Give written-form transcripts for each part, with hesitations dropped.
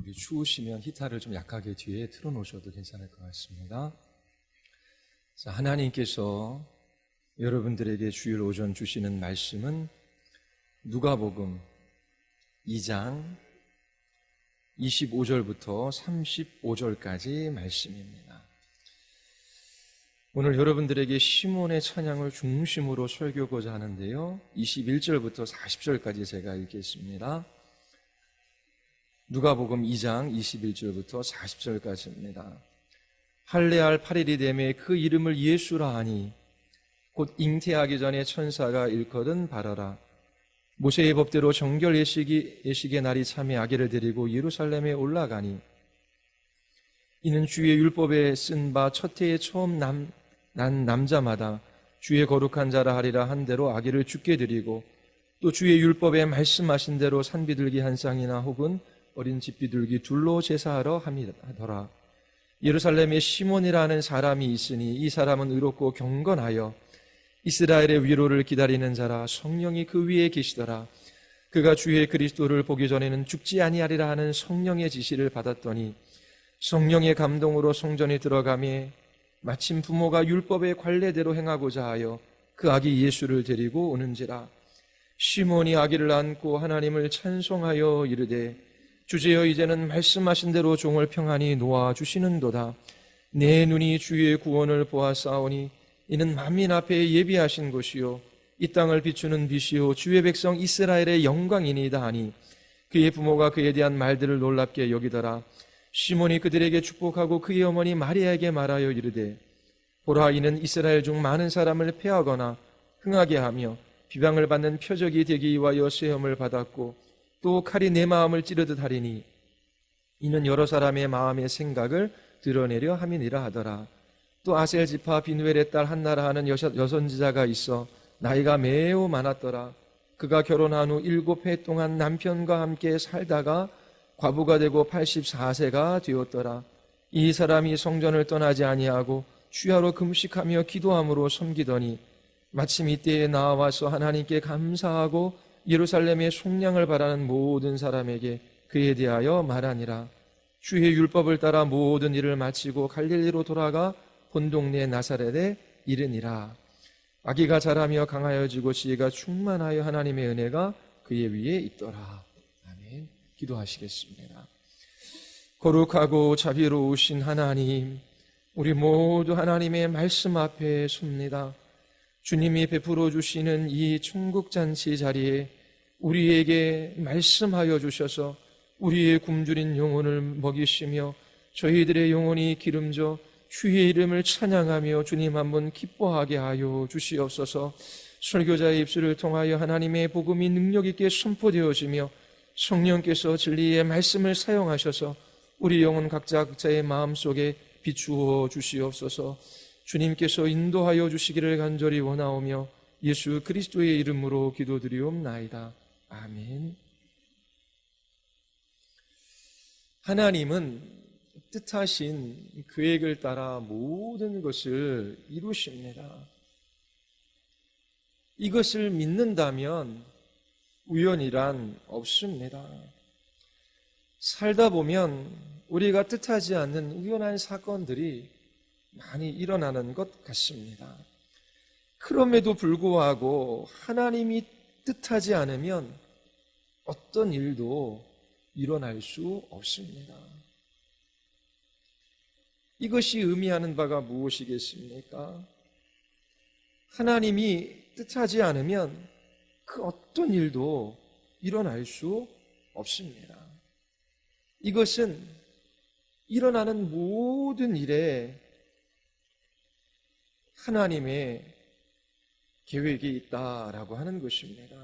우리 추우시면 히타를 좀 약하게 뒤에 틀어놓으셔도 괜찮을 것 같습니다. 자, 하나님께서 여러분들에게 주일 오전 주시는 말씀은 누가복음 2장 25절부터 35절까지 말씀입니다. 오늘 여러분들에게 시몬의 찬양을 중심으로 설교하고자 하는데요, 21절부터 40절까지 제가 읽겠습니다. 누가복음 2장 21절부터 40절까지입니다. 할례할 8일이 되매 그 이름을 예수라 하니 곧 잉태하기 전에 천사가 일컬은 바라라. 모세의 법대로 정결 예식의 날이 참에 아기를 데리고 예루살렘에 올라가니 이는 주의 율법에 쓴 바 첫 해에 처음 난 남자마다 주의 거룩한 자라 하리라 한 대로 아기를 죽게 드리고 또 주의 율법에 말씀하신 대로 산비둘기 한 쌍이나 혹은 어린 집비둘기 둘로 제사하러 하더라. 예루살렘에 시몬이라는 사람이 있으니 이 사람은 의롭고 경건하여 이스라엘의 위로를 기다리는 자라. 성령이 그 위에 계시더라. 그가 주의 그리스도를 보기 전에는 죽지 아니하리라 하는 성령의 지시를 받았더니 성령의 감동으로 성전에 들어가매 마침 부모가 율법의 관례대로 행하고자 하여 그 아기 예수를 데리고 오는지라. 시몬이 아기를 안고 하나님을 찬송하여 이르되 주제여 이제는 말씀하신 대로 종을 평안히 놓아주시는도다. 내 눈이 주의 구원을 보았사오니 이는 만민 앞에 예비하신 것이요 이 땅을 비추는 빛이요 주의 백성 이스라엘의 영광이니이다 하니 그의 부모가 그에 대한 말들을 놀랍게 여기더라. 시몬이 그들에게 축복하고 그의 어머니 마리아에게 말하여 이르되 보라, 이는 이스라엘 중 많은 사람을 패하거나 흥하게 하며 비방을 받는 표적이 되기 위하여 시험을 받았고 또 칼이 내 마음을 찌르듯 하리니 이는 여러 사람의 마음의 생각을 드러내려 함이니라 하더라. 또 아셀 지파 비누엘의 딸 한나라 하는 여선지자가 있어 나이가 매우 많았더라. 그가 결혼한 후 7해 동안 남편과 함께 살다가 과부가 되고 84세가 되었더라. 이 사람이 성전을 떠나지 아니하고 주야로 금식하며 기도함으로 섬기더니 마침 이때에 나와서 하나님께 감사하고 예루살렘의 속량을 바라는 모든 사람에게 그에 대하여 말하니라. 주의 율법을 따라 모든 일을 마치고 갈릴리로 돌아가 본 동네 나사렛에 이르니라. 아기가 자라며 강하여지고 지혜가 충만하여 하나님의 은혜가 그의 위에 있더라. 아멘. 기도하시겠습니다. 거룩하고 자비로우신 하나님, 우리 모두 하나님의 말씀 앞에 섭니다. 주님이 베풀어 주시는 이 천국잔치 자리에 우리에게 말씀하여 주셔서 우리의 굶주린 영혼을 먹이시며 저희들의 영혼이 기름져 주의 이름을 찬양하며 주님 한 번 기뻐하게 하여 주시옵소서. 설교자의 입술을 통하여 하나님의 복음이 능력 있게 선포되어지며 성령께서 진리의 말씀을 사용하셔서 우리 영혼 각자의 마음속에 비추어 주시옵소서. 주님께서 인도하여 주시기를 간절히 원하오며 예수 그리스도의 이름으로 기도드리옵나이다. 아멘. 하나님은 뜻하신 계획을 따라 모든 것을 이루십니다. 이것을 믿는다면 우연이란 없습니다. 살다 보면 우리가 뜻하지 않는 우연한 사건들이 많이 일어나는 것 같습니다. 그럼에도 불구하고 하나님이 뜻하지 않으면 어떤 일도 일어날 수 없습니다. 이것이 의미하는 바가 무엇이겠습니까? 하나님이 뜻하지 않으면 그 어떤 일도 일어날 수 없습니다. 이것은 일어나는 모든 일에 하나님의 계획이 있다라고 하는 것입니다.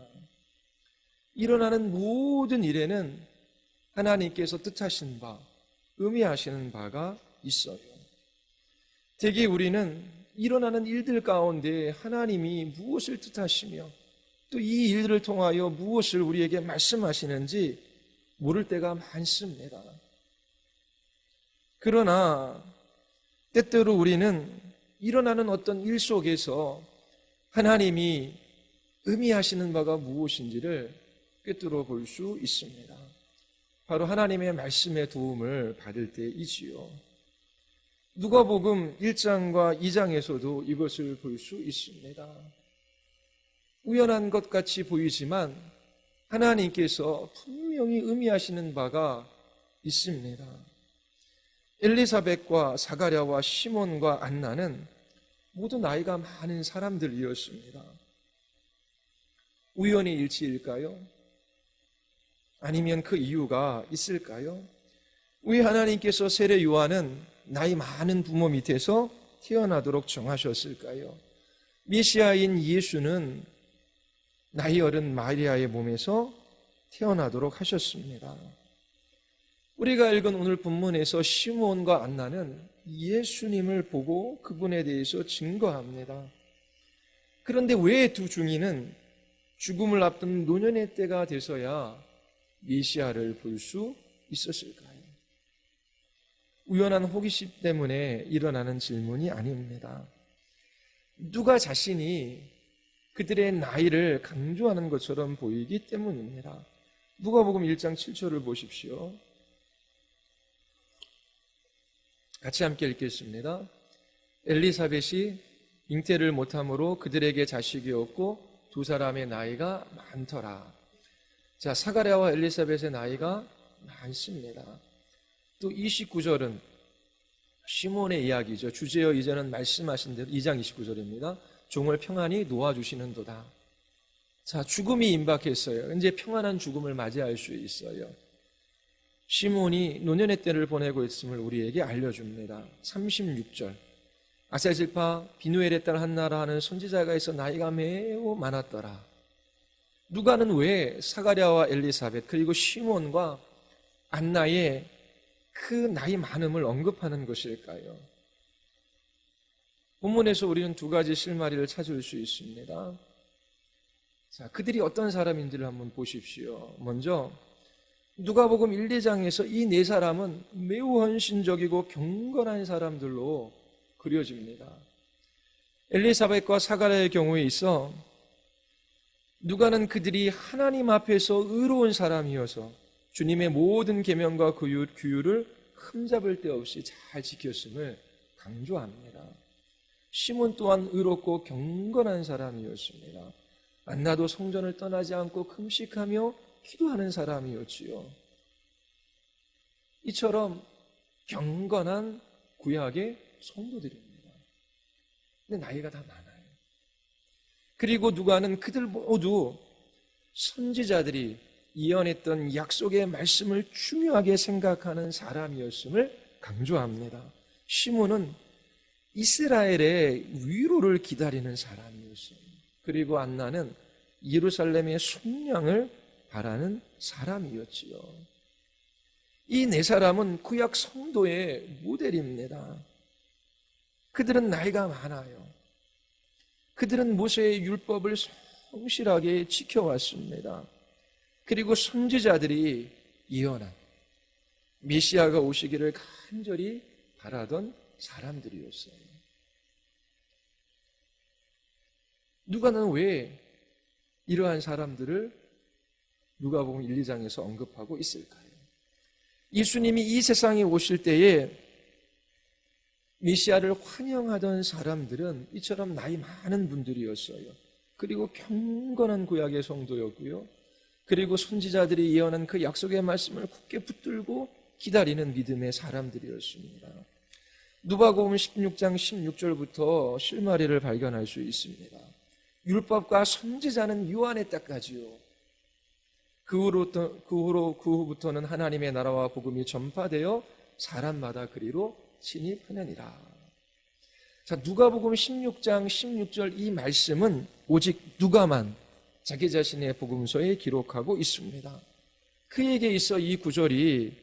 일어나는 모든 일에는 하나님께서 뜻하신 바, 의미하시는 바가 있어요. 대개 우리는 일어나는 일들 가운데 하나님이 무엇을 뜻하시며 또 이 일들을 통하여 무엇을 우리에게 말씀하시는지 모를 때가 많습니다. 그러나 때때로 우리는 일어나는 어떤 일 속에서 하나님이 의미하시는 바가 무엇인지를 꿰뚫어 볼 수 있습니다. 바로 하나님의 말씀의 도움을 받을 때이지요. 누가복음 1장과 2장에서도 이것을 볼 수 있습니다. 우연한 것 같이 보이지만 하나님께서 분명히 의미하시는 바가 있습니다. 엘리사벳과 사가랴와 시몬과 안나는 모두 나이가 많은 사람들이었습니다. 우연의 일치일까요? 아니면 그 이유가 있을까요? 왜 하나님께서 세례 요한은 나이 많은 부모 밑에서 태어나도록 정하셨을까요? 메시아인 예수는 나이 어른 마리아의 몸에서 태어나도록 하셨습니다. 우리가 읽은 오늘 본문에서 시므온과 안나는 예수님을 보고 그분에 대해서 증거합니다. 그런데 왜 두 중이는 죽음을 앞둔 노년의 때가 돼서야 메시아를 볼 수 있었을까요? 우연한 호기심 때문에 일어나는 질문이 아닙니다. 누가 자신이 그들의 나이를 강조하는 것처럼 보이기 때문입니다. 누가복음 1장 7절을 보십시오. 같이 함께 읽겠습니다. 엘리사벳이 잉태를 못함으로 그들에게 자식이 없고 두 사람의 나이가 많더라. 자, 사가랴와 엘리사벳의 나이가 많습니다. 또 29절은 시몬의 이야기죠. 주제어 이제는 말씀하신 대로 2장 29절입니다. 종을 평안히 놓아주시는도다. 자, 죽음이 임박했어요. 이제 평안한 죽음을 맞이할 수 있어요. 시몬이 노년의 때를 보내고 있음을 우리에게 알려줍니다. 36절. 아셀질파 비누엘의 딸 한나라 하는 선지자가 있어 나이가 매우 많았더라. 누가는 왜 사가랴와 엘리사벳 그리고 시몬과 안나의 그 나이 많음을 언급하는 것일까요? 본문에서 우리는 두 가지 실마리를 찾을 수 있습니다. 자, 그들이 어떤 사람인지를 한번 보십시오. 먼저 누가복음 1, 2장에서 이 네 사람은 매우 헌신적이고 경건한 사람들로 그려집니다. 엘리사벳과 사가랴의 경우에 있어 누가는 그들이 하나님 앞에서 의로운 사람이어서 주님의 모든 계명과 규율을 흠잡을 데 없이 잘 지켰음을 강조합니다. 시몬 또한 의롭고 경건한 사람이었습니다. 안나도 성전을 떠나지 않고 금식하며 기도하는 사람이었지요. 이처럼 경건한 구약의 성도들입니다. 근데 나이가 다 많아요. 그리고 누가는 그들 모두 선지자들이 예언했던 약속의 말씀을 중요하게 생각하는 사람이었음을 강조합니다. 시몬은 이스라엘의 위로를 기다리는 사람이었어요. 그리고 안나는 예루살렘의 속량을 바라는 사람이었지요. 이 네 사람은 구약 성도의 모델입니다. 그들은 나이가 많아요. 그들은 모세의 율법을 성실하게 지켜왔습니다. 그리고 선지자들이 예언한 메시아가 오시기를 간절히 바라던 사람들이었어요. 누가는 왜 이러한 사람들을 누가복음 1, 2장에서 언급하고 있을까요? 예수님이 이 세상에 오실 때에 메시아를 환영하던 사람들은 이처럼 나이 많은 분들이었어요. 그리고 경건한 구약의 성도였고요. 그리고 선지자들이 예언한 그 약속의 말씀을 굳게 붙들고 기다리는 믿음의 사람들이었습니다. 누가복음 16장 16절부터 실마리를 발견할 수 있습니다. 율법과 선지자는 요한의 때까지요. 그 후부터는 하나님의 나라와 복음이 전파되어 사람마다 그리로 진입하느니라. 자, 누가복음 16장 16절 이 말씀은 오직 누가만 자기 자신의 복음서에 기록하고 있습니다. 그에게 있어 이 구절이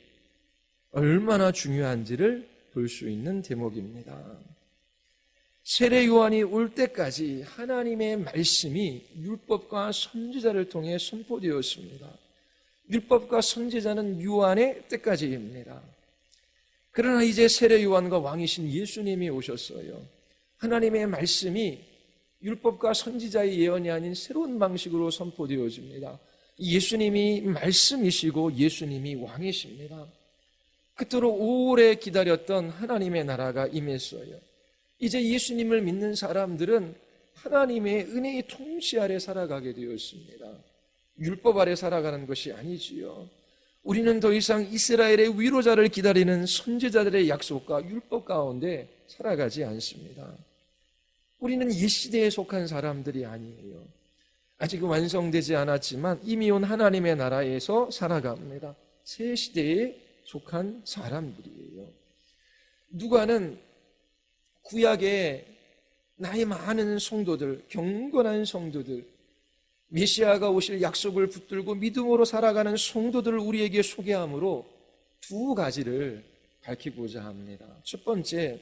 얼마나 중요한지를 볼 수 있는 대목입니다. 세례 요한이 올 때까지 하나님의 말씀이 율법과 선지자를 통해 선포되었습니다. 율법과 선지자는 요한의 때까지입니다. 그러나 이제 세례 요한과 왕이신 예수님이 오셨어요. 하나님의 말씀이 율법과 선지자의 예언이 아닌 새로운 방식으로 선포되어집니다. 예수님이 말씀이시고 예수님이 왕이십니다. 그토록 오래 기다렸던 하나님의 나라가 임했어요. 이제 예수님을 믿는 사람들은 하나님의 은혜의 통치 아래 살아가게 되었습니다. 율법 아래 살아가는 것이 아니지요. 우리는 더 이상 이스라엘의 위로자를 기다리는 선지자들의 약속과 율법 가운데 살아가지 않습니다. 우리는 옛 시대에 속한 사람들이 아니에요. 아직 완성되지 않았지만 이미 온 하나님의 나라에서 살아갑니다. 새 시대에 속한 사람들이에요. 누가는 구약의 나이 많은 성도들, 경건한 성도들, 메시아가 오실 약속을 붙들고 믿음으로 살아가는 성도들을 우리에게 소개함으로 두 가지를 밝히고자 합니다. 첫 번째,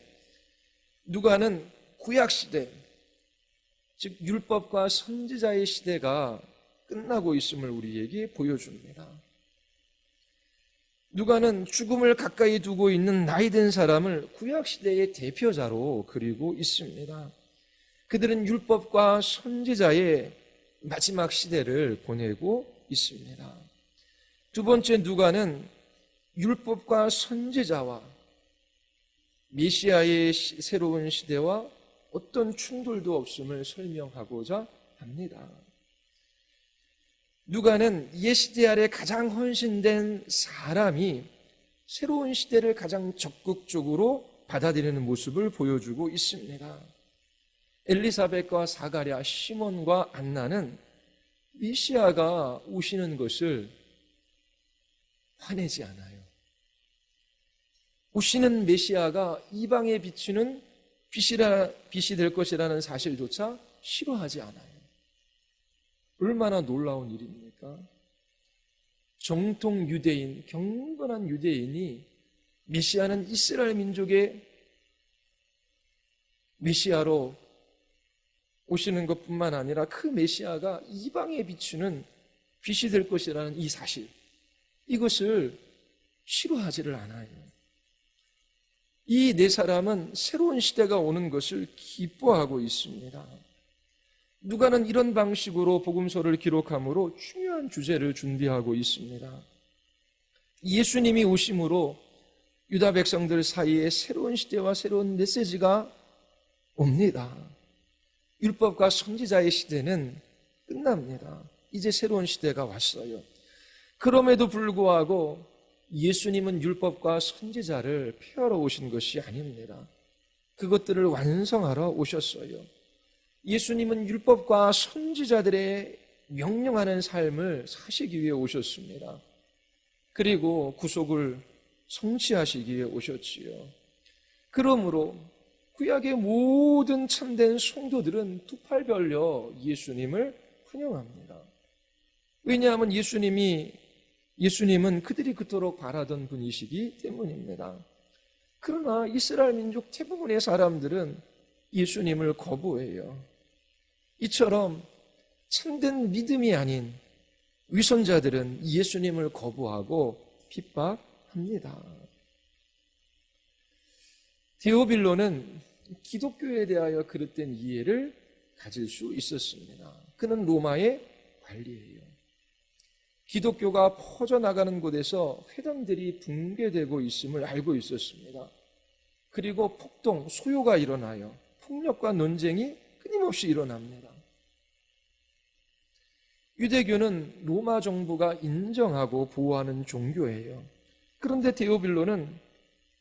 누가는 구약시대, 즉 율법과 선지자의 시대가 끝나고 있음을 우리에게 보여줍니다. 누가는 죽음을 가까이 두고 있는 나이 든 사람을 구약시대의 대표자로 그리고 있습니다. 그들은 율법과 선지자의 마지막 시대를 보내고 있습니다. 두 번째, 누가는 율법과 선지자와 메시아의 새로운 시대와 어떤 충돌도 없음을 설명하고자 합니다. 누가는 옛 시대 아래 가장 헌신된 사람이 새로운 시대를 가장 적극적으로 받아들이는 모습을 보여주고 있습니다. 엘리사벳과 사가랴, 시몬과 안나는 메시아가 오시는 것을 화내지 않아요. 오시는 메시아가 이방에 비추는 빛이 될 것이라는 사실조차 싫어하지 않아요. 얼마나 놀라운 일입니까? 정통 유대인, 경건한 유대인이 메시아는 이스라엘 민족의 메시아로 오시는 것뿐만 아니라 그 메시아가 이방에 비추는 빛이 될 것이라는 이 사실, 이것을 싫어하지를 않아요. 이 네 사람은 새로운 시대가 오는 것을 기뻐하고 있습니다. 누가는 이런 방식으로 복음서를 기록함으로 중요한 주제를 준비하고 있습니다. 예수님이 오심으로 유다 백성들 사이에 새로운 시대와 새로운 메시지가 옵니다. 율법과 선지자의 시대는 끝납니다. 이제 새로운 시대가 왔어요. 그럼에도 불구하고 예수님은 율법과 선지자를 폐하러 오신 것이 아닙니다. 그것들을 완성하러 오셨어요. 예수님은 율법과 선지자들의 명령하는 삶을 사시기 위해 오셨습니다. 그리고 구속을 성취하시기 위해 오셨지요. 그러므로 구약의 모든 참된 성도들은 두 팔 벌려 예수님을 환영합니다. 왜냐하면 예수님은 그들이 그토록 바라던 분이시기 때문입니다. 그러나 이스라엘 민족 대부분의 사람들은 예수님을 거부해요. 이처럼 참된 믿음이 아닌 위선자들은 예수님을 거부하고 핍박합니다. 데오빌로는 기독교에 대하여 그릇된 이해를 가질 수 있었습니다. 그는 로마의 관리예요. 기독교가 퍼져나가는 곳에서 회당들이 붕괴되고 있음을 알고 있었습니다. 그리고 폭동, 소요가 일어나요. 폭력과 논쟁이 끊임없이 일어납니다. 유대교는 로마 정부가 인정하고 보호하는 종교예요. 그런데 데오빌로는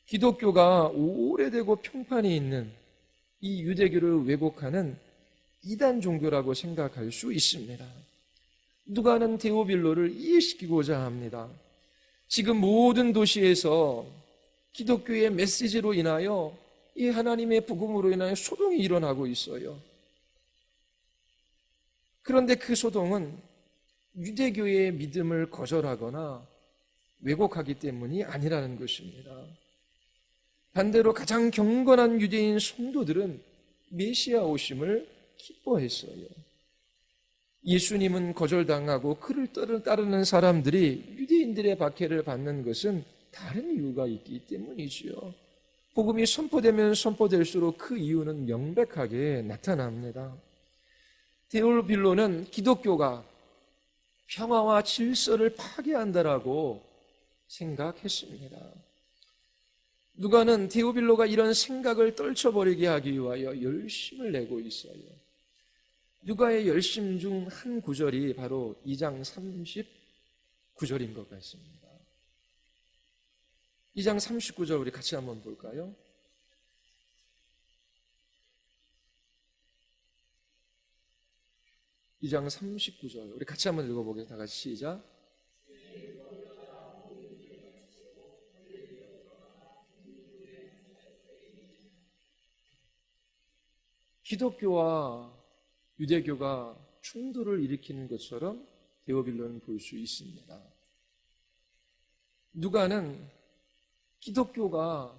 기독교가 오래되고 평판이 있는 이 유대교를 왜곡하는 이단 종교라고 생각할 수 있습니다. 누가는 데오빌로를 이해시키고자 합니다. 지금 모든 도시에서 기독교의 메시지로 인하여 이 하나님의 복음으로 인하여 소동이 일어나고 있어요. 그런데 그 소동은 유대교의 믿음을 거절하거나 왜곡하기 때문이 아니라는 것입니다. 반대로 가장 경건한 유대인 성도들은 메시아 오심을 기뻐했어요. 예수님은 거절당하고 그를 따르는 사람들이 유대인들의 박해를 받는 것은 다른 이유가 있기 때문이지요. 복음이 선포되면 선포될수록 그 이유는 명백하게 나타납니다. 데오빌로는 기독교가 평화와 질서를 파괴한다라고 생각했습니다. 누가는 데오빌로가 이런 생각을 떨쳐버리게 하기 위하여 열심을 내고 있어요. 누가의 열심 중 한 구절이 바로 2장 39절인 것 같습니다. 2장 39절 우리 같이 한번 볼까요? 이 장 39절 우리 같이 한번 읽어보겠습니다. 다 같이 시작. 기독교와 유대교가 충돌을 일으키는 것처럼 데오빌로는 볼 수 있습니다. 누가는 기독교가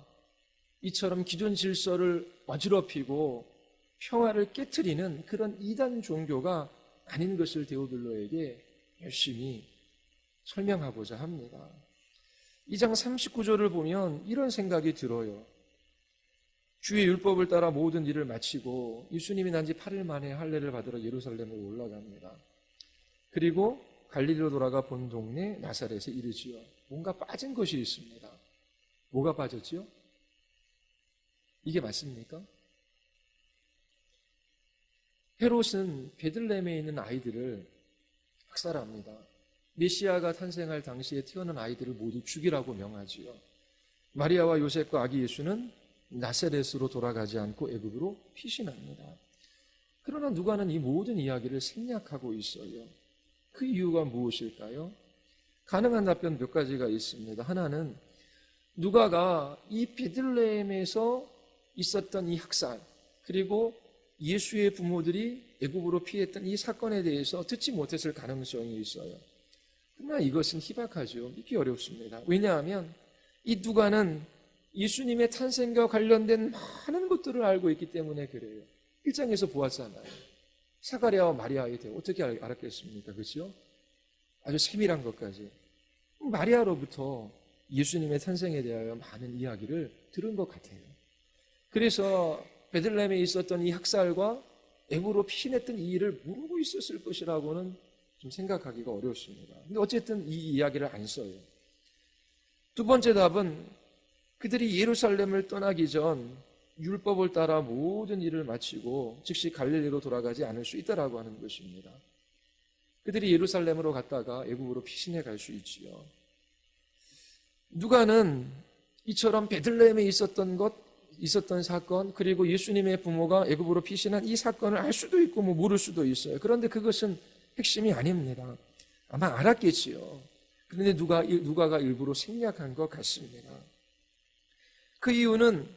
이처럼 기존 질서를 어지럽히고 평화를 깨트리는 그런 이단 종교가 아닌 것을 데오빌로에게 열심히 설명하고자 합니다. 2장 39절을 보면 이런 생각이 들어요. 주의 율법을 따라 모든 일을 마치고 예수님이 난 지 8일 만에 할례를 받으러 예루살렘으로 올라갑니다. 그리고 갈릴리로 돌아가 본 동네 나사렛에 이르지요. 뭔가 빠진 것이 있습니다. 뭐가 빠졌지요? 이게 맞습니까? 헤롯은 베들레헴에 있는 아이들을 학살합니다. 메시아가 탄생할 당시에 태어난 아이들을 모두 죽이라고 명하지요. 마리아와 요셉과 아기 예수는 나사렛으로 돌아가지 않고 애굽으로 피신합니다. 그러나 누가는 이 모든 이야기를 생략하고 있어요. 그 이유가 무엇일까요? 가능한 답변 몇 가지가 있습니다. 하나는 누가가 이 베들레헴에서 있었던 이 학살, 그리고 예수의 부모들이 애굽으로 피했던 이 사건에 대해서 듣지 못했을 가능성이 있어요. 그러나 이것은 희박하죠. 믿기 어렵습니다. 왜냐하면 이 누가는 예수님의 탄생과 관련된 많은 것들을 알고 있기 때문에 그래요. 1장에서 보았잖아요. 사가랴와 마리아에 대해 어떻게 알았겠습니까? 그렇죠? 아주 세밀한 것까지. 마리아로부터 예수님의 탄생에 대하여 많은 이야기를 들은 것 같아요. 그래서 베들레헴에 있었던 이 학살과 애굽으로 피신했던 이 일을 모르고 있었을 것이라고는 좀 생각하기가 어렵습니다. 근데 어쨌든 이 이야기를 안 써요. 두 번째 답은 그들이 예루살렘을 떠나기 전 율법을 따라 모든 일을 마치고 즉시 갈릴리로 돌아가지 않을 수 있다라고 하는 것입니다. 그들이 예루살렘으로 갔다가 애굽으로 피신해 갈 수 있지요. 누가는 이처럼 베들레헴에 있었던 사건, 그리고 예수님의 부모가 애굽으로 피신한 이 사건을 알 수도 있고 모를 수도 있어요. 그런데 그것은 핵심이 아닙니다. 아마 알았겠지요. 그런데 누가가 일부러 생략한 것 같습니다. 그 이유는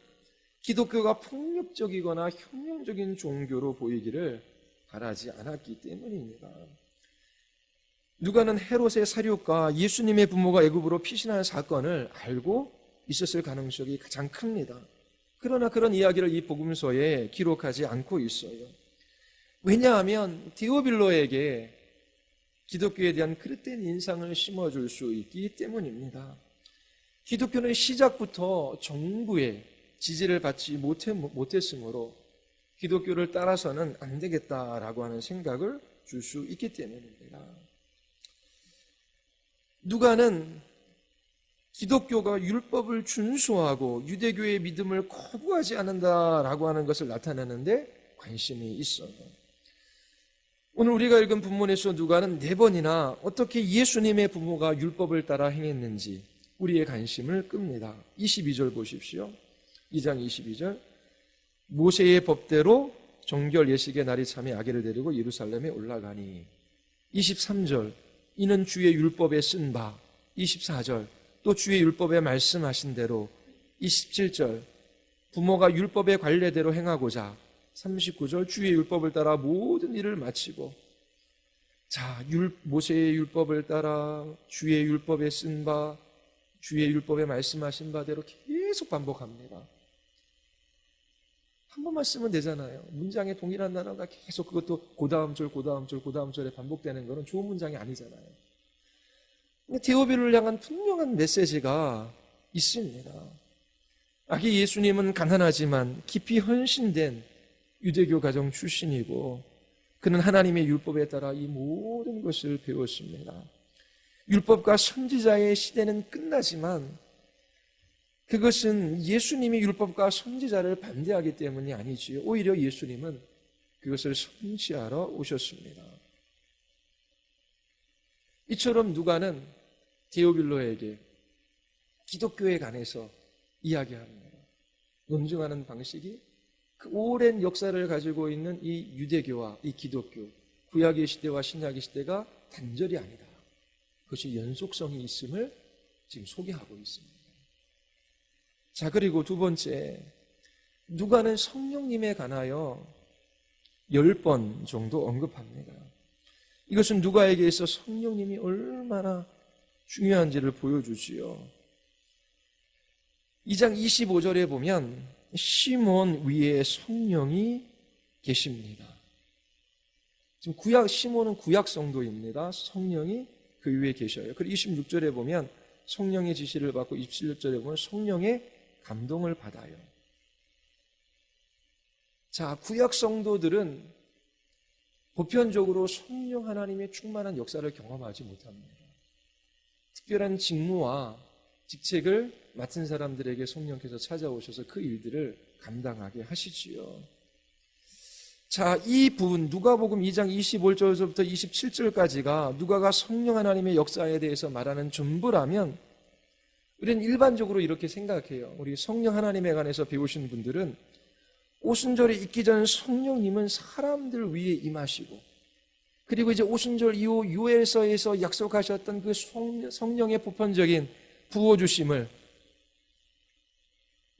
기독교가 폭력적이거나 혁명적인 종교로 보이기를 바라지 않았기 때문입니다. 누가는 헤롯의 사륙과 예수님의 부모가 애굽으로 피신한 사건을 알고 있었을 가능성이 가장 큽니다. 그러나 그런 이야기를 이 복음서에 기록하지 않고 있어요. 왜냐하면 데오빌로에게 기독교에 대한 그릇된 인상을 심어줄 수 있기 때문입니다. 기독교는 시작부터 정부의 지지를 받지 못했으므로 기독교를 따라서는 안 되겠다라고 하는 생각을 줄 수 있기 때문입니다. 누가는 기독교가 율법을 준수하고 유대교의 믿음을 거부하지 않는다라고 하는 것을 나타내는데 관심이 있어요. 오늘 우리가 읽은 본문에서 누가는 4번이나 어떻게 예수님의 부모가 율법을 따라 행했는지 우리의 관심을 끕니다. 22절 보십시오. 2장 22절. 모세의 법대로 정결 예식의 날이 참에 아기를 데리고 예루살렘에 올라가니. 23절. 이는 주의 율법에 쓴 바. 24절. 또 주의 율법에 말씀하신 대로. 27절. 부모가 율법의 관례대로 행하고자. 39절. 주의 율법을 따라 모든 일을 마치고. 자, 모세의 율법을 따라 주의 율법에 쓴 바, 주의 율법에 말씀하신 바대로 계속 반복합니다. 한 번만 쓰면 되잖아요. 문장에 동일한 단어가 계속 그것도 그 다음 절에 반복되는 것은 좋은 문장이 아니잖아요. 근데 데오빌로를 향한 분명한 메시지가 있습니다. 아기 예수님은 가난하지만 깊이 헌신된 유대교 가정 출신이고 그는 하나님의 율법에 따라 이 모든 것을 배웠습니다. 율법과 선지자의 시대는 끝나지만 그것은 예수님이 율법과 선지자를 반대하기 때문이 아니지요. 오히려 예수님은 그것을 성취하러 오셨습니다. 이처럼 누가는 데오빌로에게 기독교에 관해서 이야기합니다. 논증하는 방식이 그 오랜 역사를 가지고 있는 이 유대교와 이 기독교, 구약의 시대와 신약의 시대가 단절이 아니다. 그것이 연속성이 있음을 지금 소개하고 있습니다. 자, 그리고 두 번째, 누가는 성령님에 관하여 10번 정도 언급합니다. 이것은 누가에게 있어 성령님이 얼마나 중요한지를 보여주지요. 2장 25절에 보면 시몬 위에 성령이 계십니다. 지금 시몬은 구약 성도입니다. 성령이 그 위에 계셔요. 그리고 26절에 보면 성령의 지시를 받고 27절에 보면 성령의 감동을 받아요. 자, 구약 성도들은 보편적으로 성령 하나님의 충만한 역사를 경험하지 못합니다. 특별한 직무와 직책을 맡은 사람들에게 성령께서 찾아오셔서 그 일들을 감당하게 하시지요. 자, 이 부분 누가복음 2장 25절부터 27절까지가 누가가 성령 하나님의 역사에 대해서 말하는 전부라면 우리는 일반적으로 이렇게 생각해요. 우리 성령 하나님에 관해서 배우신 분들은 오순절이 있기 전 성령님은 사람들 위에 임하시고, 그리고 이제 오순절 이후 요엘서에서 약속하셨던 그 성령의 보편적인 부어주심을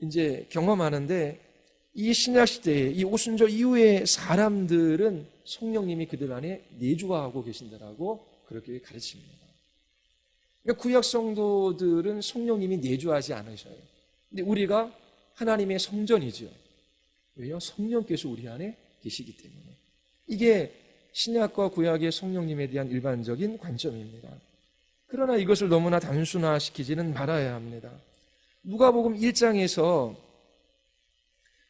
이제 경험하는데, 이 신약시대에 이 오순절 이후의 사람들은 성령님이 그들 안에 내주하고 계신다라고 그렇게 가르칩니다. 그러니까 구약 성도들은 성령님이 내주하지 않으셔요. 근데 우리가 하나님의 성전이죠. 왜요? 성령께서 우리 안에 계시기 때문에. 이게 신약과 구약의 성령님에 대한 일반적인 관점입니다. 그러나 이것을 너무나 단순화시키지는 말아야 합니다. 누가복음 1장에서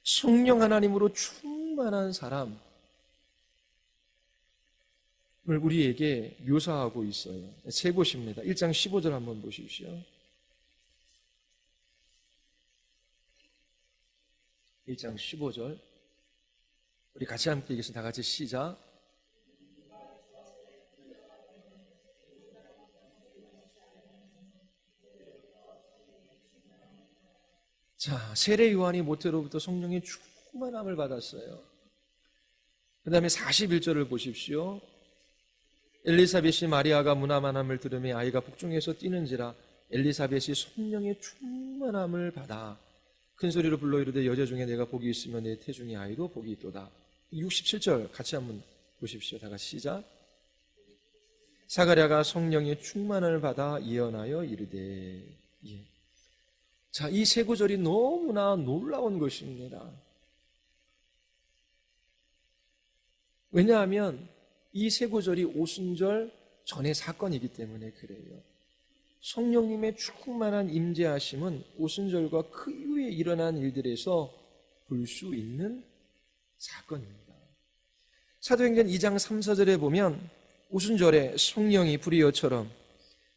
성령 하나님으로 충만한 사람을 우리에게 묘사하고 있어요. 세 곳입니다. 1장 15절 한번 보십시오. 1장 15절 우리 같이 함께 읽겠습니다. 다 같이 시작. 자, 세례 요한이 모태로부터 성령의 충만함을 받았어요. 그 다음에 41절을 보십시오. 엘리사벳이 마리아가 무난함을 들으며 아이가 복중에서 뛰는지라 엘리사벳이 성령의 충만함을 받아 큰 소리로 불러 이르되 여자 중에 내가 복이 있으면 내 태중의 아이도 복이 있도다. 67절 같이 한번 보십시오. 다 같이 시작. 사가랴가 성령의 충만함을 받아 예언하여 이르되. 예. 자, 이 세 구절이 너무나 놀라운 것입니다. 왜냐하면 이 세 구절이 오순절 전의 사건이기 때문에 그래요. 성령님의 충만한 임재하심은 오순절과 그 이후에 일어난 일들에서 볼 수 있는 사건입니다. 사도행전 2장 3, 4절에 보면 오순절에 성령이 불이어처럼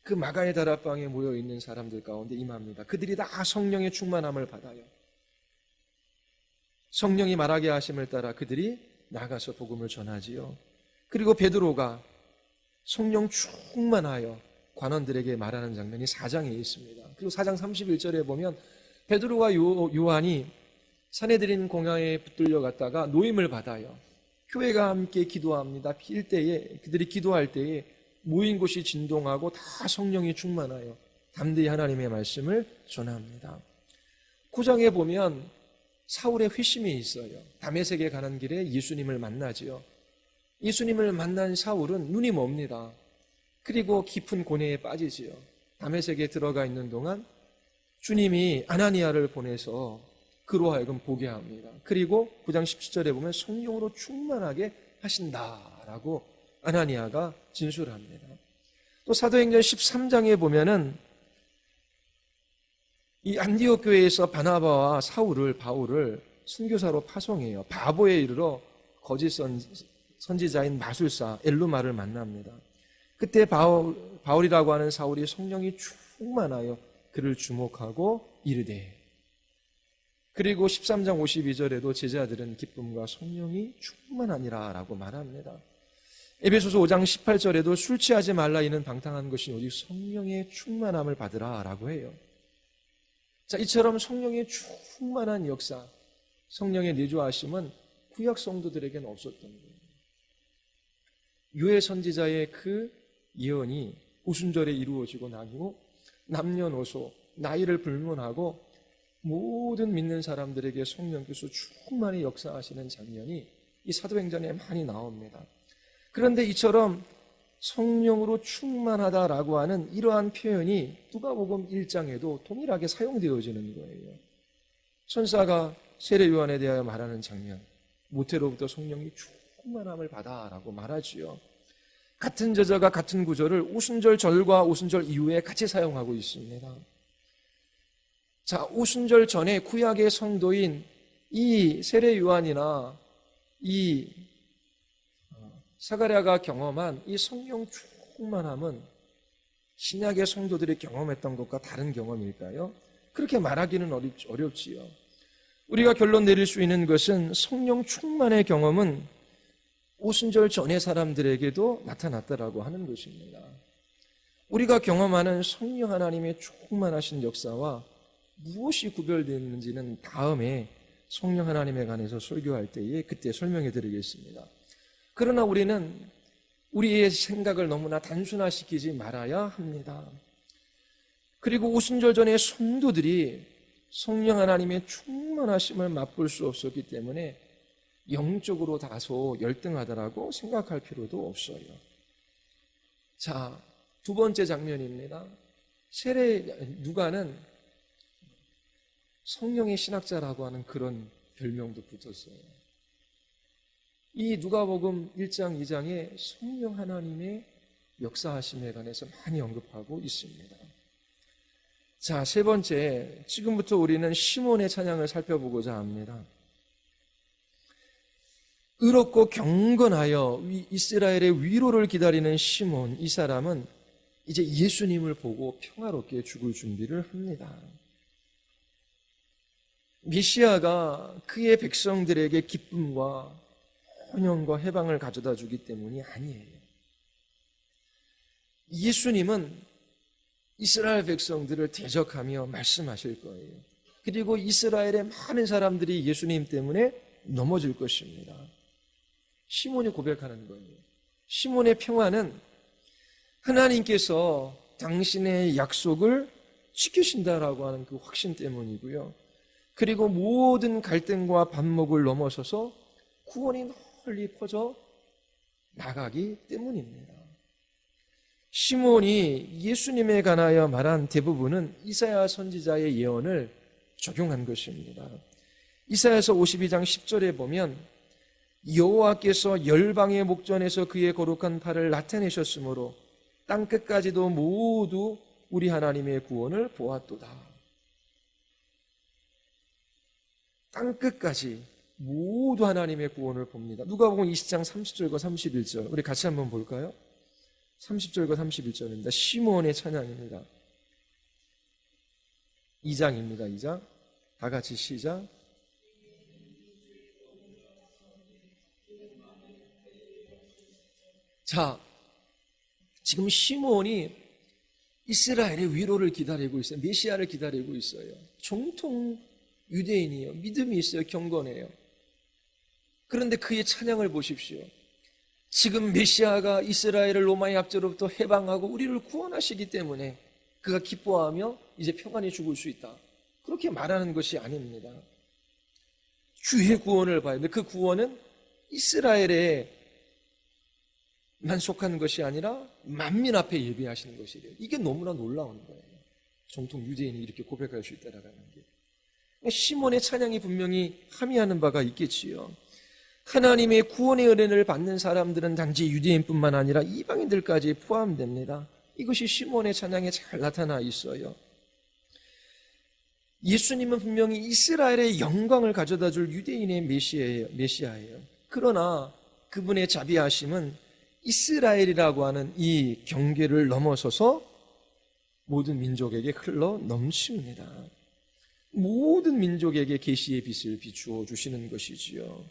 그 마가의 다락방에 모여있는 사람들 가운데 임합니다. 그들이 다 성령의 충만함을 받아요. 성령이 말하게 하심을 따라 그들이 나가서 복음을 전하지요. 그리고 베드로가 성령 충만하여 관원들에게 말하는 장면이 4장에 있습니다. 그리고 4장 31절에 보면 베드로와 요한이 산헤드린 공회에 붙들려 갔다가 노임을 받아요. 교회가 함께 기도합니다. 그들이 기도할 때에 모인 곳이 진동하고 다 성령이 충만하여 담대히 하나님의 말씀을 전합니다. 9장에 보면 사울의 회심이 있어요. 다메섹에 가는 길에 예수님을 만나지요. 예수님을 만난 사울은 눈이 멉니다. 그리고 깊은 고뇌에 빠지지요. 다메섹에 들어가 있는 동안 주님이 아나니아를 보내서 그로 하여금 보게 합니다. 그리고 9장 17절에 보면 성령으로 충만하게 하신다라고 아나니아가 진술합니다. 또 사도행전 13장에 보면은 이 안디옥 교회에서 바나바와 바울을 선교사로 파송해요. 바보에 이르러 거짓 선지자인 마술사 엘루마를 만납니다. 그때 바울이라고 하는 사울이 성령이 충만하여 그를 주목하고 이르되, 그리고 13장 52절에도 제자들은 기쁨과 성령이 충만하니라 라고 말합니다. 에베소서 5장 18절에도 술 취하지 말라 이는 방탕한 것이 오직 성령의 충만함을 받으라 라고 해요. 자, 이처럼 성령의 충만한 역사, 성령의 내주하심은 구약 성도들에게는 없었던 거예요. 요엘 선지자의 그 예언이 오순절에 이루어지고 난 후 남녀노소, 나이를 불문하고 모든 믿는 사람들에게 성령께서 충만히 역사하시는 장면이 이 사도행전에 많이 나옵니다. 그런데 이처럼 성령으로 충만하다라고 하는 이러한 표현이 누가복음 1장에도 동일하게 사용되어지는 거예요. 천사가 세례 요한에 대하여 말하는 장면, 모태로부터 성령이 충만함을 받아라고 말하지요. 같은 저자가 같은 구절을 오순절 전과 오순절 이후에 같이 사용하고 있습니다. 자, 오순절 전에 구약의 성도인 이 세례 요한이나 이 사가랴가 경험한 이 성령 충만함은 신약의 성도들이 경험했던 것과 다른 경험일까요? 그렇게 말하기는 어렵지요. 우리가 결론 내릴 수 있는 것은 성령 충만의 경험은 오순절 전의 사람들에게도 나타났다라고 하는 것입니다. 우리가 경험하는 성령 하나님의 충만하신 역사와 무엇이 구별되는지는 다음에 성령 하나님에 관해서 설교할 때에 그때 설명해 드리겠습니다. 그러나 우리는 우리의 생각을 너무나 단순화시키지 말아야 합니다. 그리고 오순절 전에 성도들이 성령 하나님의 충만하심을 맛볼 수 없었기 때문에 영적으로 다소 열등하다라고 생각할 필요도 없어요. 자, 두 번째 장면입니다. 누가는 성령의 신학자라고 하는 그런 별명도 붙었어요. 이 누가복음 1장, 2장에 성령 하나님의 역사하심에 관해서 많이 언급하고 있습니다. 자, 세 번째, 지금부터 우리는 시몬의 찬양을 살펴보고자 합니다. 의롭고 경건하여 이스라엘의 위로를 기다리는 시몬, 이 사람은 이제 예수님을 보고 평화롭게 죽을 준비를 합니다. 메시아가 그의 백성들에게 기쁨과 번영과 해방을 가져다 주기 때문이 아니에요. 예수님은 이스라엘 백성들을 대적하며 말씀하실 거예요. 그리고 이스라엘의 많은 사람들이 예수님 때문에 넘어질 것입니다. 시몬이 고백하는 거예요. 시몬의 평화는 하나님께서 당신의 약속을 지키신다라고 하는 그 확신 때문이고요. 그리고 모든 갈등과 반목을 넘어서서 구원이 널리 퍼져 나가기 때문입니다. 시몬이 예수님에 관하여 말한 대부분은 이사야 선지자의 예언을 적용한 것입니다. 이사야서 52장 10절에 보면 여호와께서 열방의 목전에서 그의 거룩한 팔을 나타내셨으므로 땅끝까지도 모두 우리 하나님의 구원을 보았도다. 땅끝까지 모두 하나님의 구원을 봅니다. 누가복음 20장 30절과 31절 우리 같이 한번 볼까요? 30절과 31절입니다. 시몬의 찬양입니다. 2장입니다. 2장 다 같이 시작. 자, 지금 시몬이 이스라엘의 위로를 기다리고 있어요. 메시아를 기다리고 있어요. 정통 유대인이에요. 믿음이 있어요. 경건해요. 그런데 그의 찬양을 보십시오. 지금 메시아가 이스라엘을 로마의 압제로부터 해방하고 우리를 구원하시기 때문에 그가 기뻐하며 이제 평안히 죽을 수 있다. 그렇게 말하는 것이 아닙니다. 주의 구원을 봐야 돼. 그 구원은 이스라엘에 만 속한 것이 아니라 만민 앞에 예비하시는 것이래요. 이게 너무나 놀라운 거예요. 정통 유대인이 이렇게 고백할 수 있다라는 게. 시몬의 찬양이 분명히 함의하는 바가 있겠지요. 하나님의 구원의 은혜를 받는 사람들은 단지 유대인뿐만 아니라 이방인들까지 포함됩니다. 이것이 시몬의 찬양에 잘 나타나 있어요. 예수님은 분명히 이스라엘의 영광을 가져다 줄 유대인의 메시아예요. 그러나 그분의 자비하심은 이스라엘이라고 하는 이 경계를 넘어서서 모든 민족에게 흘러 넘칩니다. 모든 민족에게 계시의 빛을 비추어 주시는 것이지요.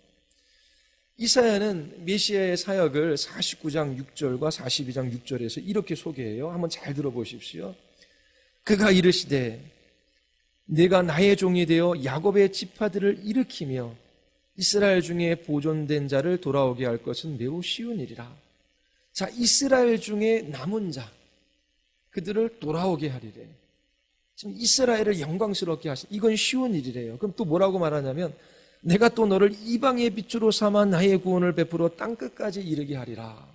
이사야는 메시아의 사역을 49장 6절과 42장 6절에서 이렇게 소개해요. 한번 잘 들어보십시오. 그가 이르시되 내가 나의 종이 되어 야곱의 지파들을 일으키며 이스라엘 중에 보존된 자를 돌아오게 할 것은 매우 쉬운 일이라. 자, 이스라엘 중에 남은 자, 그들을 돌아오게 하리래. 지금 이스라엘을 영광스럽게 하신, 이건 쉬운 일이래요. 그럼 또 뭐라고 말하냐면 내가 또 너를 이방의 빛으로 삼아 나의 구원을 베풀어 땅끝까지 이르게 하리라.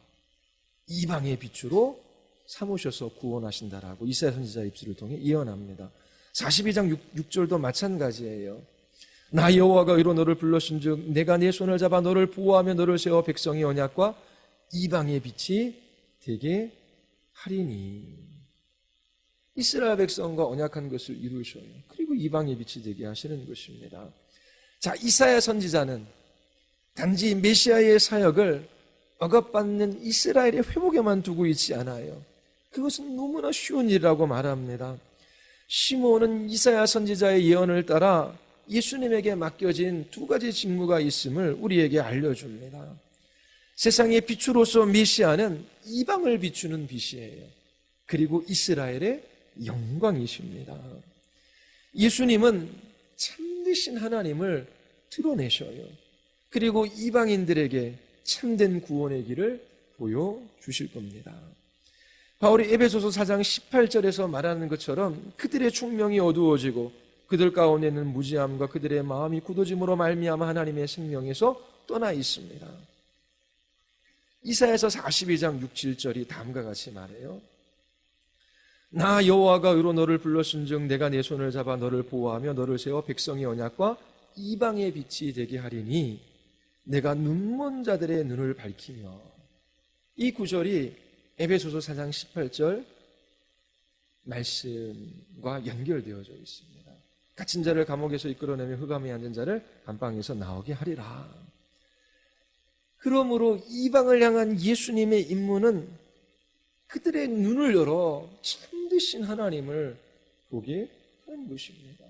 이방의 빛으로 삼으셔서 구원하신다라고 이사야 선지자 입술을 통해 예언합니다. 42장 6절도 마찬가지예요. 나 여호와가 이로 너를 불렀은즉 내가 네 손을 잡아 너를 보호하며 너를 세워 백성의 언약과 이방의 빛이 되게 하리니. 이스라엘 백성과 언약한 것을 이루셔요. 그리고 이방의 빛이 되게 하시는 것입니다. 자, 이사야 선지자는 단지 메시아의 사역을 억압받는 이스라엘의 회복에만 두고 있지 않아요. 그것은 너무나 쉬운 일이라고 말합니다. 시므온은 이사야 선지자의 예언을 따라 예수님에게 맡겨진 두 가지 직무가 있음을 우리에게 알려줍니다. 세상의 빛으로서 메시아는 이방을 비추는 빛이에요. 그리고 이스라엘의 영광이십니다. 예수님은 참되신 하나님을 드러내셔요. 그리고 이방인들에게 참된 구원의 길을 보여주실 겁니다. 바울이 에베소서 4장 18절에서 말하는 것처럼 그들의 총명이 어두워지고 그들 가운데는 무지함과 그들의 마음이 굳어짐으로 말미암아 하나님의 생명에서 떠나 있습니다. 이사야서 42장 6, 7절이 다음과 같이 말해요. 나 여호와가 의로 너를 불렀은즉 내가 내 손을 잡아 너를 보호하며 너를 세워 백성의 언약과 이방의 빛이 되게 하리니 내가 눈먼 자들의 눈을 밝히며. 이 구절이 에베소서 4장 18절 말씀과 연결되어져 있습니다. 갇힌 자를 감옥에서 이끌어내며 흑암에 앉은 자를 안방에서 나오게 하리라. 그러므로 이방을 향한 예수님의 임무는 그들의 눈을 열어 참되신 하나님을 보게 하는 것입니다.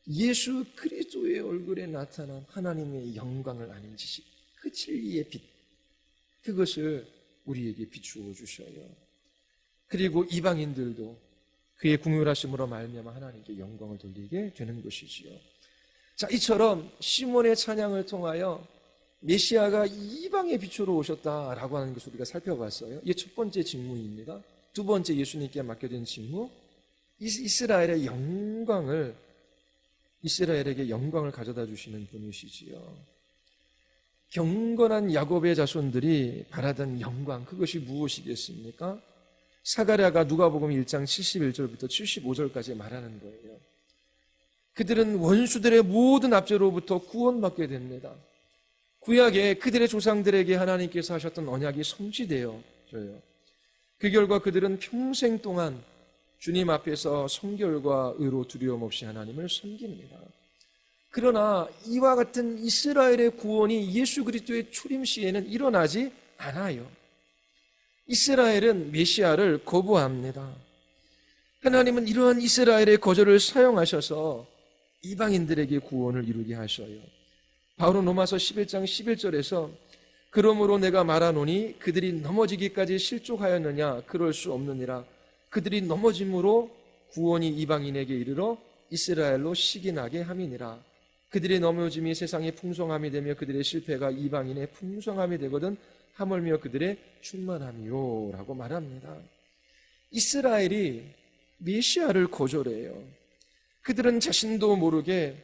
예수 그리스도의 얼굴에 나타난 하나님의 영광을 아는 지식, 그 진리의 빛, 그것을 우리에게 비추어 주셔요. 그리고 이방인들도 그의 궁휼하심으로 말미암아 하나님께 영광을 돌리게 되는 것이지요. 자, 이처럼 시몬의 찬양을 통하여 메시아가 이방의 빛으로 오셨다라고 하는 것을 우리가 살펴봤어요. 이게 첫 번째 직무입니다. 두 번째 예수님께 맡겨진 직무, 이스라엘의 영광을, 이스라엘에게 영광을 가져다 주시는 분이시지요. 경건한 야곱의 자손들이 바라던 영광, 그것이 무엇이겠습니까? 사가랴가 누가복음 1장 71절부터 75절까지 말하는 거예요. 그들은 원수들의 모든 압제로부터 구원받게 됩니다. 구약에 그들의 조상들에게 하나님께서 하셨던 언약이 성취되어져요. 그 결과 그들은 평생 동안 주님 앞에서 성결과 의로 두려움 없이 하나님을 섬깁니다. 그러나 이와 같은 이스라엘의 구원이 예수 그리스도의 초림 시에는 일어나지 않아요. 이스라엘은 메시아를 거부합니다. 하나님은 이러한 이스라엘의 거절을 사용하셔서 이방인들에게 구원을 이루게 하셔요. 바울은 로마서 11장 11절에서 그러므로 내가 말하노니 그들이 넘어지기까지 실족하였느냐? 그럴 수 없느니라. 그들이 넘어짐으로 구원이 이방인에게 이르러 이스라엘로 시기나게 함이니라. 그들의 넘어짐이 세상의 풍성함이 되며 그들의 실패가 이방인의 풍성함이 되거든 하물며 그들의 충만함이요 라고 말합니다. 이스라엘이 메시아를 거절해요. 그들은 자신도 모르게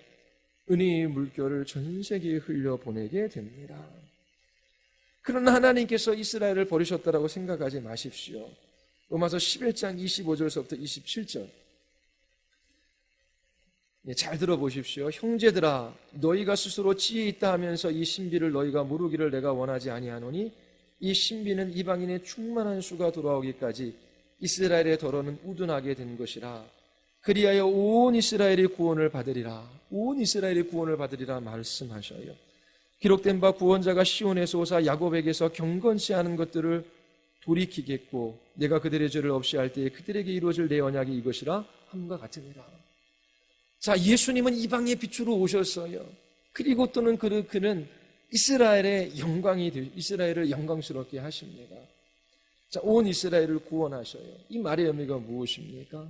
은혜의 물결을 전 세계에 흘려보내게 됩니다. 그러나 하나님께서 이스라엘을 버리셨다라고 생각하지 마십시오. 로마서 11장 25절서부터 27절 잘 들어보십시오. 형제들아 너희가 스스로 지혜 있다 하면서 이 신비를 너희가 모르기를 내가 원하지 아니하노니 이 신비는 이방인의 충만한 수가 돌아오기까지 이스라엘의 덫은 우둔하게 된 것이라. 그리하여 온 이스라엘이 구원을 받으리라. 온 이스라엘이 구원을 받으리라 말씀하셔요. 기록된 바 구원자가 시온에서 오사 야곱에게서 경건치 않은 것들을 돌이키겠고 내가 그들의 죄를 없이 할 때에 그들에게 이루어질 내 언약이 이것이라 함과 같으니라. 자, 예수님은 이방의 빛으로 오셨어요. 그리고 또는 그는 이스라엘의 이스라엘을 영광스럽게 하십니다. 자, 온 이스라엘을 구원하셔요. 이 말의 의미가 무엇입니까?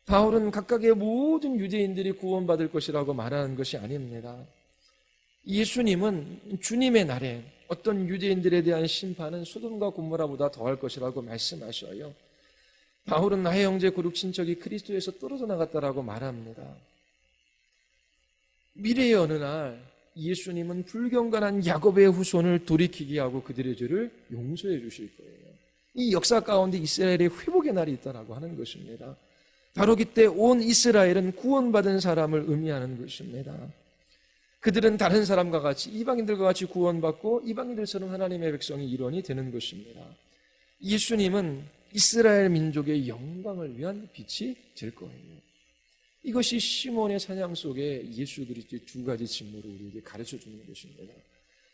바울은 각각의 모든 유대인들이 구원받을 것이라고 말하는 것이 아닙니다. 예수님은 주님의 날에 어떤 유대인들에 대한 심판은 소돔과 고모라보다 더할 것이라고 말씀하셔요. 바울은 나의 형제 고륙 친척이 그리스도에서 떨어져 나갔다라고 말합니다. 미래의 어느 날 예수님은 불경건한 야곱의 후손을 돌이키게 하고 그들의 죄를 용서해 주실 거예요. 이 역사 가운데 이스라엘의 회복의 날이 있다라고 하는 것입니다. 바로 그때 온 이스라엘은 구원받은 사람을 의미하는 것입니다. 그들은 다른 사람과 같이 이방인들과 같이 구원받고 이방인들처럼 하나님의 백성이 일원이 되는 것입니다. 예수님은 이스라엘 민족의 영광을 위한 빛이 될 거예요. 이것이 시몬의 찬양 속에 예수 그리스도의 두 가지 직무를 우리에게 가르쳐 주는 것입니다.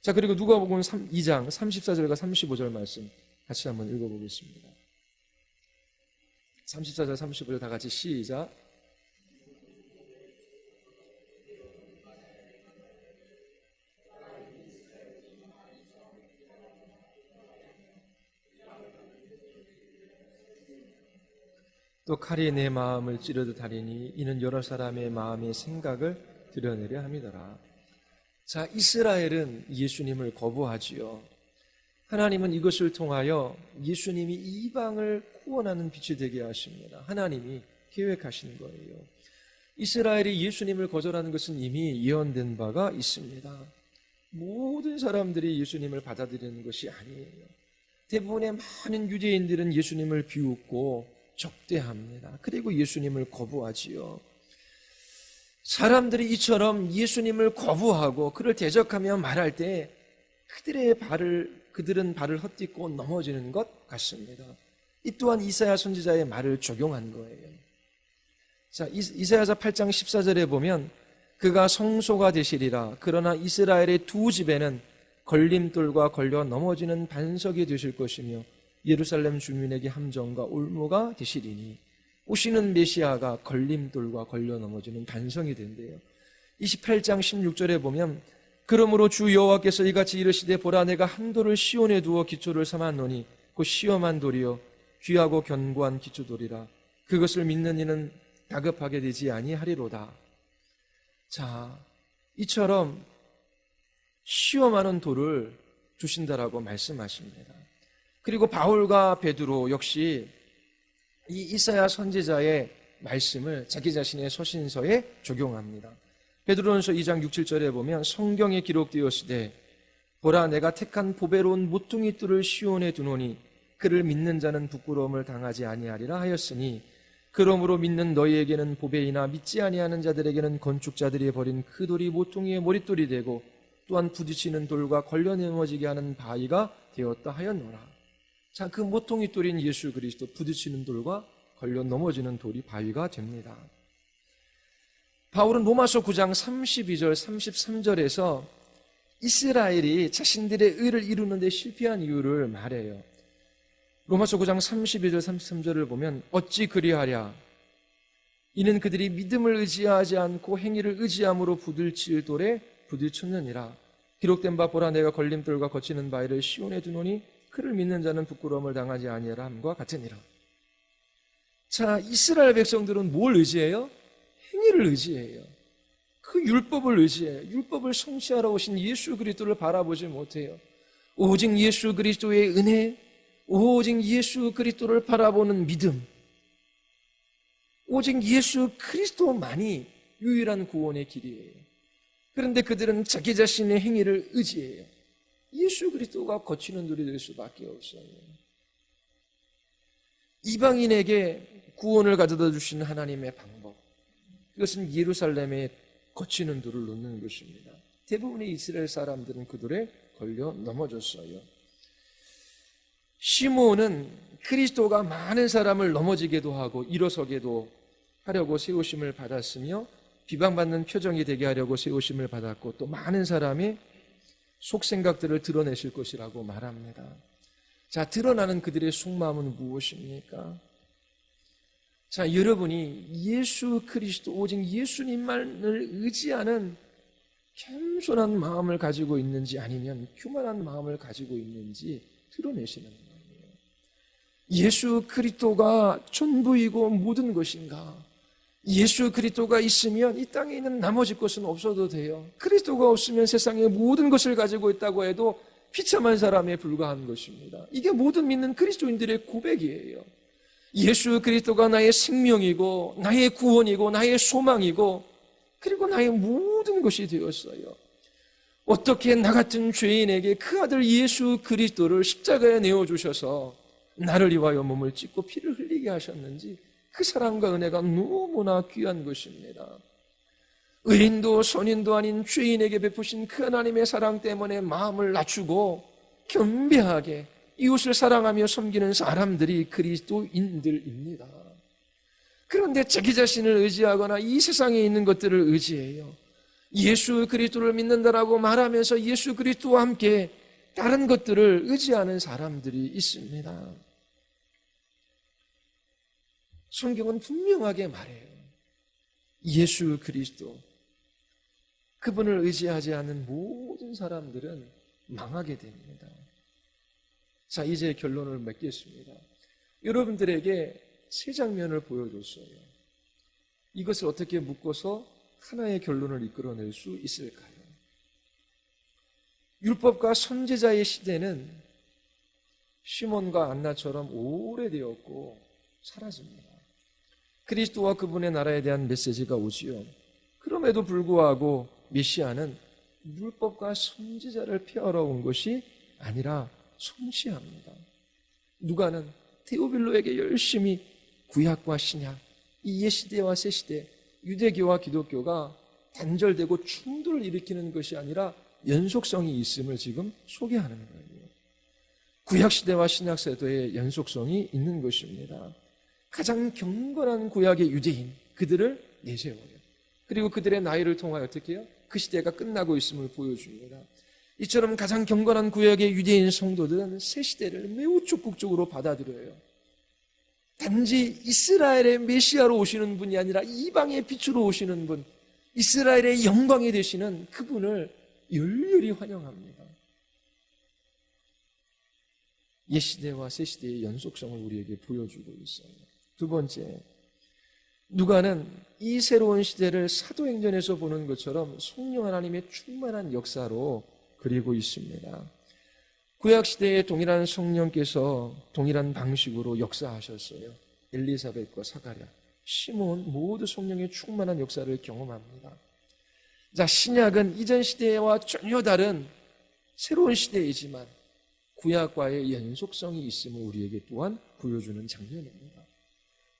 자, 그리고 누가복음 2장 34절과 35절 말씀 같이 한번 읽어보겠습니다. 34절 35절 다 같이 시작. 또 칼이 내 마음을 찌르듯 하리니 이는 여러 사람의 마음의 생각을 드러내려 함이더라. 자, 이스라엘은 예수님을 거부하지요. 하나님은 이것을 통하여 예수님이 이방을 구원하는 빛이 되게 하십니다. 하나님이 계획하신 거예요. 이스라엘이 예수님을 거절하는 것은 이미 예언된 바가 있습니다. 모든 사람들이 예수님을 받아들이는 것이 아니에요. 대부분의 많은 유대인들은 예수님을 비웃고 적대합니다. 그리고 예수님을 거부하지요. 사람들이 이처럼 예수님을 거부하고 그를 대적하며 말할 때 그들은 발을 헛딛고 넘어지는 것 같습니다. 이 또한 이사야 선지자의 말을 적용한 거예요. 자, 이사야서 8장 14절에 보면 그가 성소가 되시리라. 그러나 이스라엘의 두 집에는 걸림돌과 걸려 넘어지는 반석이 되실 것이며 예루살렘 주민에게 함정과 올무가 되시리니 오시는 메시아가 걸림돌과 걸려 넘어지는 반성이 된대요. 28장 16절에 보면 그러므로 주 여호와께서 이같이 이르시되 보라 내가 한 돌을 시온에 두어 기초를 삼았노니 곧 시험한 돌이요 귀하고 견고한 기초돌이라 그것을 믿는 이는 다급하게 되지 아니하리로다. 자, 이처럼 시험하는 돌을 주신다라고 말씀하십니다. 그리고 바울과 베드로 역시 이 이사야 선지자의 말씀을 자기 자신의 서신서에 적용합니다. 베드로전서 2장 6, 7절에 보면 성경에 기록되었으되 보라 내가 택한 보배로운 모퉁이 뜰을 시온에 두노니 그를 믿는 자는 부끄러움을 당하지 아니하리라 하였으니 그러므로 믿는 너희에게는 보배이나 믿지 아니하는 자들에게는 건축자들이 버린 그 돌이 모퉁이의 머릿돌이 되고 또한 부딪히는 돌과 걸려 넘어지게 하는 바위가 되었다 하였노라. 자, 그 모퉁이 돌인 예수 그리스도 부딪히는 돌과 걸려 넘어지는 돌이 바위가 됩니다. 바울은 로마서 9장 32절 33절에서 이스라엘이 자신들의 의를 이루는 데 실패한 이유를 말해요. 로마서 9장 32절 33절을 보면 어찌 그리하랴 이는 그들이 믿음을 의지하지 않고 행위를 의지함으로 부딪힐 돌에 부딪혔느니라. 기록된 바 보라 내가 걸림돌과 거치는 바위를 시온에 두노니 그를 믿는 자는 부끄러움을 당하지 아니하라 함과 같으니라. 자, 이스라엘 백성들은 뭘 의지해요? 행위를 의지해요. 그 율법을 의지해요. 율법을 성취하러 오신 예수 그리스도를 바라보지 못해요. 오직 예수 그리스도의 은혜, 오직 예수 그리스도를 바라보는 믿음, 오직 예수 그리스도만이 유일한 구원의 길이에요. 그런데 그들은 자기 자신의 행위를 의지해요. 예수 그리스도가 거치는 돌이 될 수밖에 없어요. 이방인에게 구원을 가져다 주신 하나님의 방법, 그것은 예루살렘에 거치는 돌을 놓는 것입니다. 대부분의 이스라엘 사람들은 그 돌에 걸려 넘어졌어요. 시몬은 그리스도가 많은 사람을 넘어지게도 하고 일어서게도 하려고 세우심을 받았으며 비방받는 표정이 되게 하려고 세우심을 받았고 또 많은 사람이 속생각들을 드러내실 것이라고 말합니다. 자, 드러나는 그들의 속마음은 무엇입니까? 자, 여러분이 예수 그리스도 오직 예수님만을 의지하는 겸손한 마음을 가지고 있는지 아니면 교만한 마음을 가지고 있는지 드러내시는 거예요. 예수 그리스도가 전부이고 모든 것인가? 예수 그리스도가 있으면 이 땅에 있는 나머지 것은 없어도 돼요. 그리스도가 없으면 세상의 모든 것을 가지고 있다고 해도 비참한 사람에 불과한 것입니다. 이게 모든 믿는 그리스도인들의 고백이에요. 예수 그리스도가 나의 생명이고 나의 구원이고 나의 소망이고 그리고 나의 모든 것이 되었어요. 어떻게 나 같은 죄인에게 그 아들 예수 그리스도를 십자가에 내어주셔서 나를 위하여 몸을 찢고 피를 흘리게 하셨는지 그 사랑과 은혜가 너무나 귀한 것입니다. 의인도 선인도 아닌 죄인에게 베푸신 그 하나님의 사랑 때문에 마음을 낮추고 겸비하게 이웃을 사랑하며 섬기는 사람들이 그리스도인들입니다. 그런데 자기 자신을 의지하거나 이 세상에 있는 것들을 의지해요. 예수 그리스도를 믿는다라고 말하면서 예수 그리스도와 함께 다른 것들을 의지하는 사람들이 있습니다. 성경은 분명하게 말해요. 예수 그리스도, 그분을 의지하지 않는 모든 사람들은 망하게 됩니다. 자, 이제 결론을 맺겠습니다. 여러분들에게 세 장면을 보여줬어요. 이것을 어떻게 묶어서 하나의 결론을 이끌어낼 수 있을까요? 율법과 선지자의 시대는 시몬과 안나처럼 오래되었고 사라집니다. 그리스도와 그분의 나라에 대한 메시지가 오지요. 그럼에도 불구하고 메시아는 율법과 선지자를 폐하러 온 것이 아니라 성취합니다. 누가는 데오빌로에게 열심히 구약과 신약, 이 옛시대와 새시대, 유대교와 기독교가 단절되고 충돌을 일으키는 것이 아니라 연속성이 있음을 지금 소개하는 거예요. 구약시대와 신약시대의 연속성이 있는 것입니다. 가장 경건한 구약의 유대인, 그들을 내세워요. 그리고 그들의 나이를 통하여 어떻게 해요? 그 시대가 끝나고 있음을 보여줍니다. 이처럼 가장 경건한 구약의 유대인 성도들은 새 시대를 매우 적극적으로 받아들여요. 단지 이스라엘의 메시아로 오시는 분이 아니라 이방의 빛으로 오시는 분, 이스라엘의 영광이 되시는 그분을 열렬히 환영합니다. 옛시대와 새시대의 연속성을 우리에게 보여주고 있어요. 두 번째, 누가는 이 새로운 시대를 사도행전에서 보는 것처럼 성령 하나님의 충만한 역사로 그리고 있습니다. 구약시대에 동일한 성령께서 동일한 방식으로 역사하셨어요. 엘리사벳과 사가랴, 시몬 모두 성령의 충만한 역사를 경험합니다. 자, 신약은 이전 시대와 전혀 다른 새로운 시대이지만 구약과의 연속성이 있음을 우리에게 또한 보여주는 장면입니다.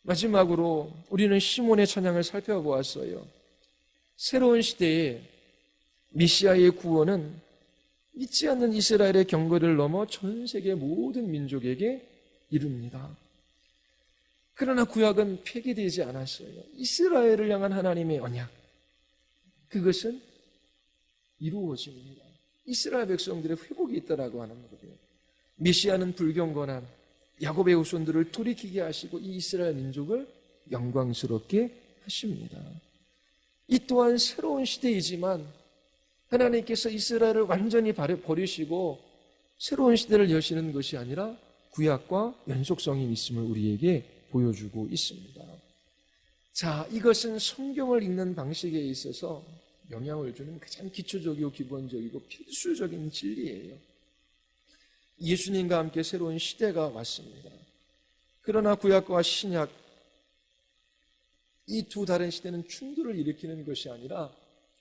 마지막으로 우리는 시몬의 찬양을 살펴보았어요. 새로운 시대에 메시아의 구원은 믿지 않는 이스라엘의 경거를 넘어 전 세계 모든 민족에게 이릅니다. 그러나 구약은 폐기되지 않았어요. 이스라엘을 향한 하나님의 언약, 그것은 이루어집니다. 이스라엘 백성들의 회복이 있다라고 하는 거예요. 메시아는 불경건한 야곱의 후손들을 돌이키게 하시고 이 이스라엘 민족을 영광스럽게 하십니다. 이 또한 새로운 시대이지만 하나님께서 이스라엘을 완전히 버리시고 새로운 시대를 여시는 것이 아니라 구약과 연속성이 있음을 우리에게 보여주고 있습니다. 자, 이것은 성경을 읽는 방식에 있어서 영향을 주는 가장 기초적이고 기본적이고 필수적인 진리예요. 예수님과 함께 새로운 시대가 왔습니다. 그러나 구약과 신약, 이 두 다른 시대는 충돌을 일으키는 것이 아니라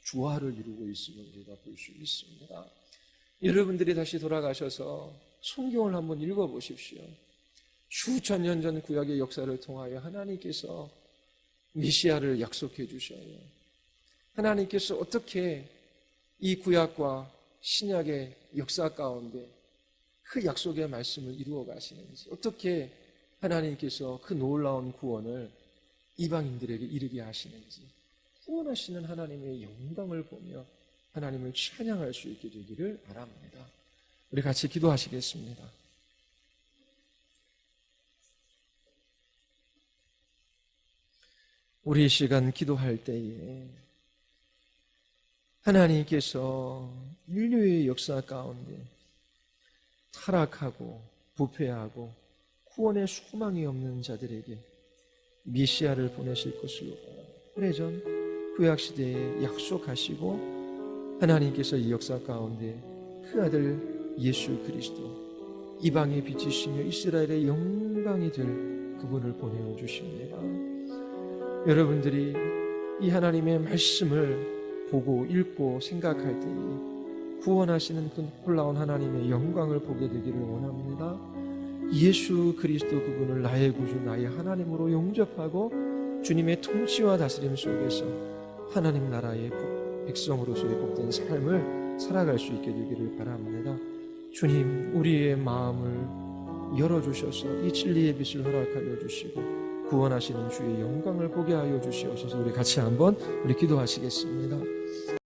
조화를 이루고 있음을 우리가 볼 수 있습니다. 여러분들이 다시 돌아가셔서 성경을 한번 읽어보십시오. 수천 년 전 구약의 역사를 통하여 하나님께서 메시아를 약속해 주셔요. 하나님께서 어떻게 이 구약과 신약의 역사 가운데 그 약속의 말씀을 이루어 가시는지, 어떻게 하나님께서 그 놀라운 구원을 이방인들에게 이르게 하시는지 구원하시는 하나님의 영광을 보며 하나님을 찬양할 수 있게 되기를 바랍니다. 우리 같이 기도하시겠습니다. 우리 이 시간 기도할 때에 하나님께서 인류의 역사 가운데 타락하고 부패하고 구원의 소망이 없는 자들에게 메시아를 보내실 것을 오래전 구약시대에 약속하시고 하나님께서 이 역사 가운데 그 아들 예수 그리스도 이방의 빛이시며 이스라엘의 영광이 될 그분을 보내주십니다. 여러분들이 이 하나님의 말씀을 보고 읽고 생각할 때에 구원하시는 그 놀라운 하나님의 영광을 보게 되기를 원합니다. 예수 그리스도 그분을 나의 구주 나의 하나님으로 영접하고 주님의 통치와 다스림 속에서 하나님 나라의 백성으로서의 복된 삶을 살아갈 수 있게 되기를 바랍니다. 주님, 우리의 마음을 열어주셔서 이 진리의 빛을 허락하여 주시고 구원하시는 주의 영광을 보게 하여 주시옵소서. 우리 같이 한번 기도하시겠습니다.